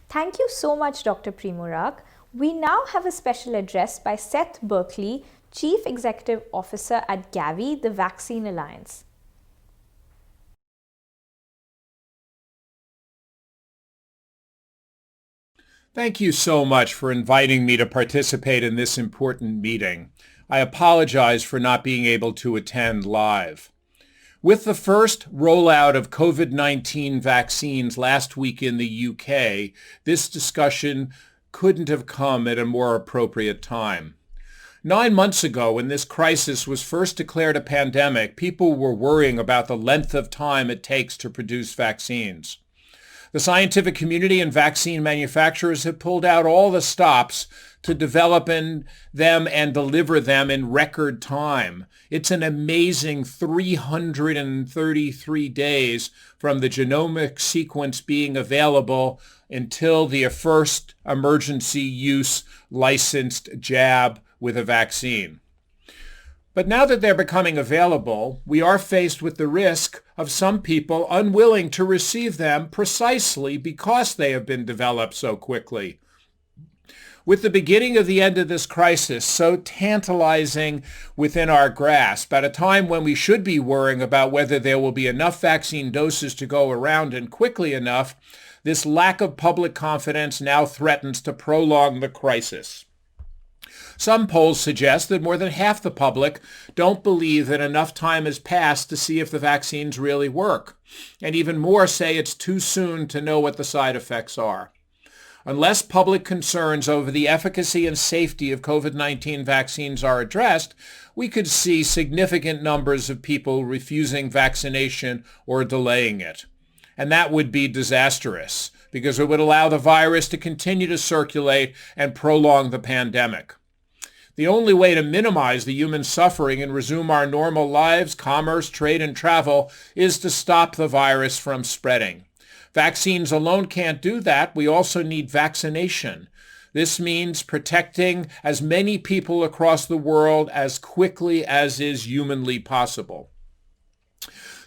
Thank you so much, Dr. Primorak. We now have a special address by Seth Berkley, Chief Executive Officer at Gavi, the Vaccine Alliance. Thank you so much for inviting me to participate in this important meeting. I apologize for not being able to attend live. With the first rollout of COVID-19 vaccines last week in the UK, this discussion couldn't have come at a more appropriate time. 9 months ago, when this crisis was first declared a pandemic, people were worrying about the length of time it takes to produce vaccines. The scientific community and vaccine manufacturers have pulled out all the stops to develop them and deliver them in record time. It's an amazing 333 days from the genomic sequence being available until the first emergency use licensed jab with a vaccine. But now that they're becoming available, we are faced with the risk of some people unwilling to receive them precisely because they have been developed so quickly. With the beginning of the end of this crisis so tantalizing within our grasp, at a time when we should be worrying about whether there will be enough vaccine doses to go around and quickly enough, this lack of public confidence now threatens to prolong the crisis. Some polls suggest that more than half the public don't believe that enough time has passed to see if the vaccines really work, and even more say it's too soon to know what the side effects are. Unless public concerns over the efficacy and safety of COVID-19 vaccines are addressed, we could see significant numbers of people refusing vaccination or delaying it. And that would be disastrous, because it would allow the virus to continue to circulate and prolong the pandemic. The only way to minimize the human suffering and resume our normal lives, commerce, trade, and travel is to stop the virus from spreading. Vaccines alone can't do that. We also need vaccination. This means protecting as many people across the world as quickly as is humanly possible.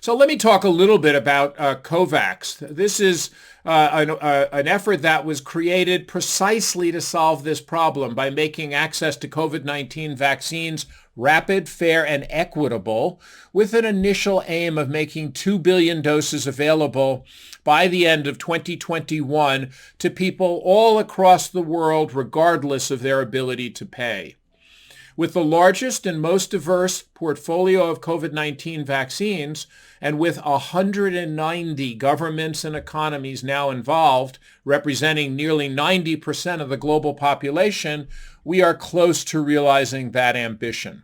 So let me talk a little bit about COVAX. This is an effort that was created precisely to solve this problem by making access to COVID-19 vaccines rapid, fair, and equitable, with an initial aim of making 2 billion doses available by the end of 2021 to people all across the world, regardless of their ability to pay. With the largest and most diverse portfolio of COVID-19 vaccines, and with 190 governments and economies now involved, representing nearly 90% of the global population, we are close to realizing that ambition.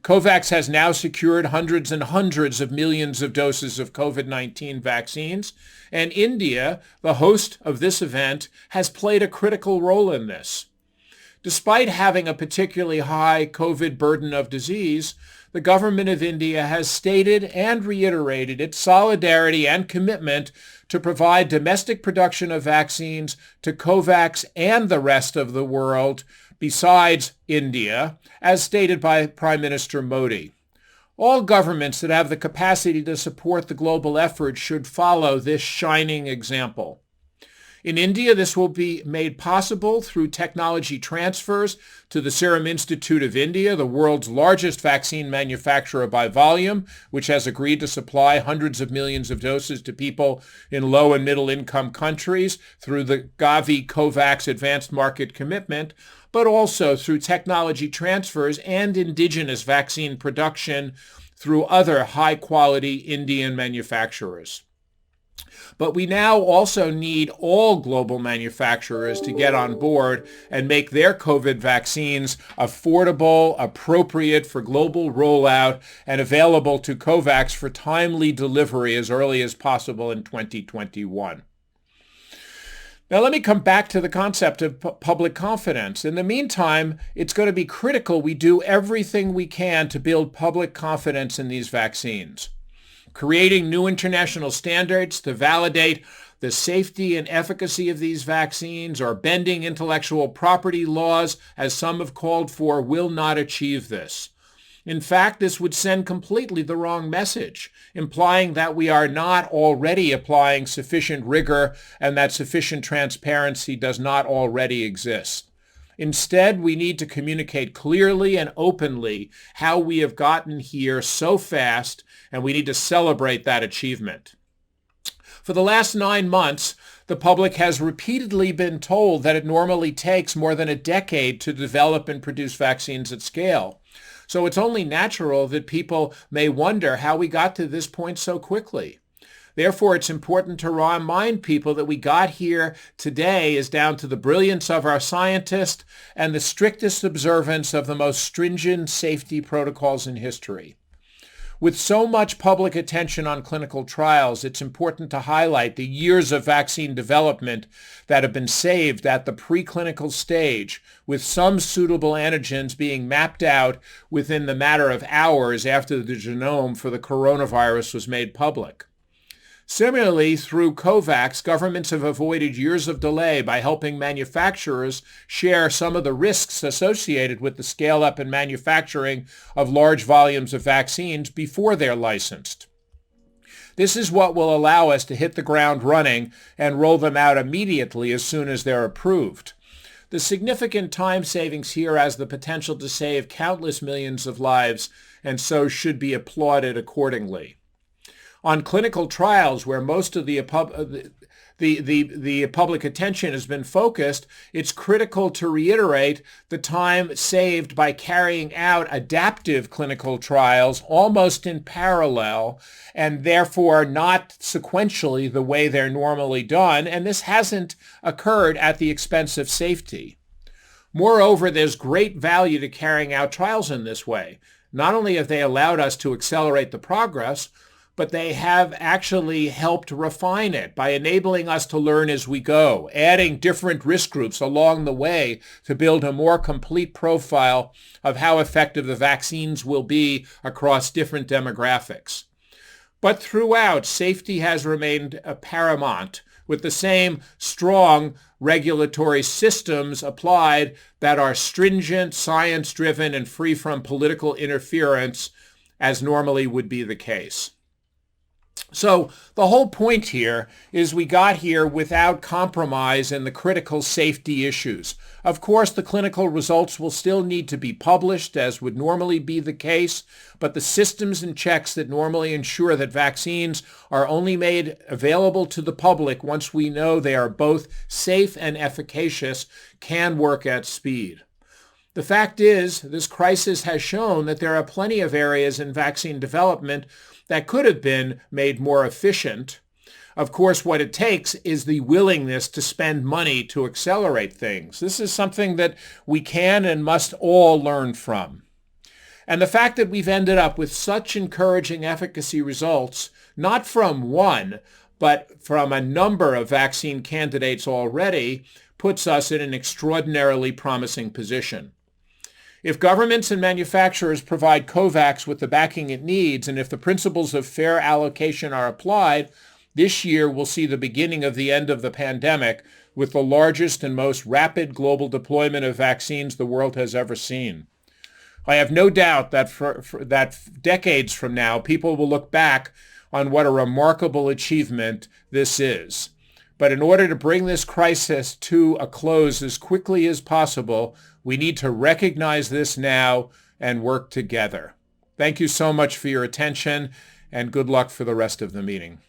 COVAX has now secured hundreds and hundreds of millions of doses of COVID-19 vaccines, and India, the host of this event, has played a critical role in this. Despite having a particularly high COVID burden of disease, the government of India has stated and reiterated its solidarity and commitment to provide domestic production of vaccines to COVAX and the rest of the world besides India, as stated by Prime Minister Modi. All governments that have the capacity to support the global effort should follow this shining example. In India, this will be made possible through technology transfers to the Serum Institute of India, the world's largest vaccine manufacturer by volume, which has agreed to supply hundreds of millions of doses to people in low and middle income countries through the Gavi COVAX Advanced Market Commitment, but also through technology transfers and indigenous vaccine production through other high-quality Indian manufacturers. But we now also need all global manufacturers to get on board and make their COVID vaccines affordable, appropriate for global rollout, and available to COVAX for timely delivery as early as possible in 2021. Now let me come back to the concept of public confidence. In the meantime, it's going to be critical we do everything we can to build public confidence in these vaccines. Creating new international standards to validate the safety and efficacy of these vaccines, or bending intellectual property laws, as some have called for, will not achieve this. In fact, this would send completely the wrong message, implying that we are not already applying sufficient rigor and that sufficient transparency does not already exist. Instead, we need to communicate clearly and openly how we have gotten here so fast, and we need to celebrate that achievement. For the last 9 months, the public has repeatedly been told that it normally takes more than a decade to develop and produce vaccines at scale. So it's only natural that people may wonder how we got to this point so quickly. Therefore, it's important to remind people that we got here today is down to the brilliance of our scientists and the strictest observance of the most stringent safety protocols in history. With so much public attention on clinical trials, it's important to highlight the years of vaccine development that have been saved at the preclinical stage, with some suitable antigens being mapped out within the matter of hours after the genome for the coronavirus was made public. Similarly, through COVAX, governments have avoided years of delay by helping manufacturers share some of the risks associated with the scale-up and manufacturing of large volumes of vaccines before they're licensed. This is what will allow us to hit the ground running and roll them out immediately as soon as they're approved. The significant time savings here has the potential to save countless millions of lives, and so should be applauded accordingly. On clinical trials, where most of the public attention has been focused, it's critical to reiterate the time saved by carrying out adaptive clinical trials almost in parallel and therefore not sequentially the way they're normally done, and this hasn't occurred at the expense of safety. Moreover, there's great value to carrying out trials in this way. Not only have they allowed us to accelerate the progress, but they have actually helped refine it by enabling us to learn as we go, adding different risk groups along the way to build a more complete profile of how effective the vaccines will be across different demographics. But throughout, safety has remained paramount, with the same strong regulatory systems applied that are stringent, science-driven, and free from political interference, as normally would be the case. So the whole point here is we got here without compromise in the critical safety issues. Of course, the clinical results will still need to be published, as would normally be the case, but the systems and checks that normally ensure that vaccines are only made available to the public once we know they are both safe and efficacious can work at speed. The fact is, this crisis has shown that there are plenty of areas in vaccine development that could have been made more efficient. Of course, what it takes is the willingness to spend money to accelerate things. This is something that we can and must all learn from. And the fact that we've ended up with such encouraging efficacy results, not from one, but from a number of vaccine candidates already, puts us in an extraordinarily promising position. If governments and manufacturers provide COVAX with the backing it needs, and if the principles of fair allocation are applied, this year will see the beginning of the end of the pandemic with the largest and most rapid global deployment of vaccines the world has ever seen. I have no doubt that that decades from now, people will look back on what a remarkable achievement this is. But in order to bring this crisis to a close as quickly as possible, we need to recognize this now and work together. Thank you so much for your attention, and good luck for the rest of the meeting.